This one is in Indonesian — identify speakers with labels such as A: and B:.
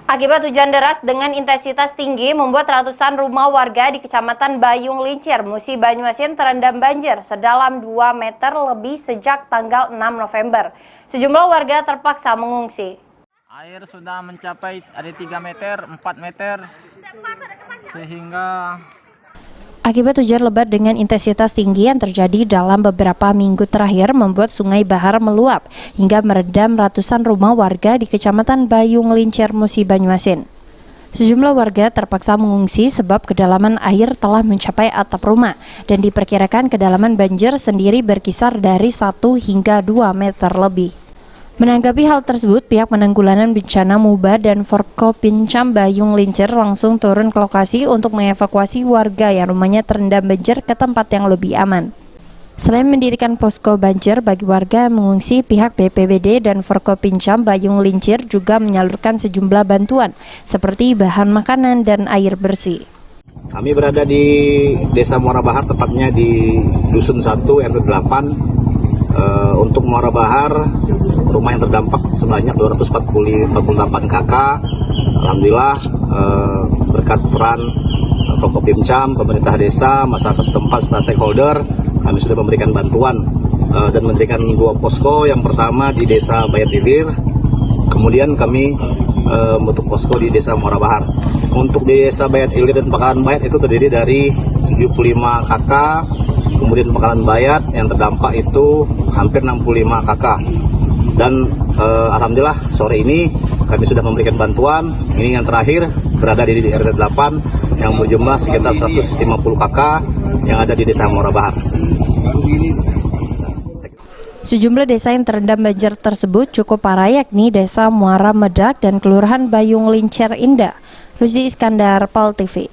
A: Akibat hujan deras dengan intensitas tinggi membuat ratusan rumah warga di Kecamatan Bayung Lincir, Musi Banyuasin terendam banjir sedalam 2 meter lebih sejak tanggal 6 November. Sejumlah warga terpaksa mengungsi.
B: Air sudah mencapai ada 3 meter, 4 meter, sehingga
A: Akibat hujan lebat dengan intensitas tinggi yang terjadi dalam beberapa minggu terakhir membuat Sungai Bahar meluap hingga merendam ratusan rumah warga di Kecamatan Bayung Lincir, Musi Banyuasin. Sejumlah warga terpaksa mengungsi sebab kedalaman air telah mencapai atap rumah dan diperkirakan kedalaman banjir sendiri berkisar dari 1 hingga 2 meter lebih. Menanggapi hal tersebut, pihak penanggulangan bencana MUBA dan Forkopincam Bayung Lincir langsung turun ke lokasi untuk mengevakuasi warga yang rumahnya terendam banjir ke tempat yang lebih aman. Selain mendirikan posko banjir bagi warga yang mengungsi, pihak BPBD dan Forkopincam Bayung Lincir juga menyalurkan sejumlah bantuan seperti bahan makanan dan air bersih.
C: Kami berada di Desa Muara Bahar, tepatnya di Dusun 1 RT 8. Untuk Muara Bahar, rumah yang terdampak sebanyak 248 KK. Alhamdulillah berkat peran Forkopincam, pemerintah desa, masyarakat setempat, serta stakeholder, kami sudah memberikan bantuan dan mendirikan 2 posko. Yang pertama di Desa Bayat Ilir, kemudian kami membentuk posko di Desa Muara Bahar. Untuk di Desa Bayat Ilir dan Pangkalan Bayat itu terdiri dari 75 KK. Kemudian Pangkalan Bayat yang terdampak itu hampir 65 KK. Dan alhamdulillah sore ini kami sudah memberikan bantuan. Ini yang terakhir berada di RT 8 yang berjumlah sekitar 150 KK yang ada di Desa Muara Bahar.
A: Sejumlah desa yang terendam banjir tersebut cukup parah, yakni Desa Muara Medak dan Kelurahan Bayung Lincir Indah. Ruzi Iskandar, PAL TV.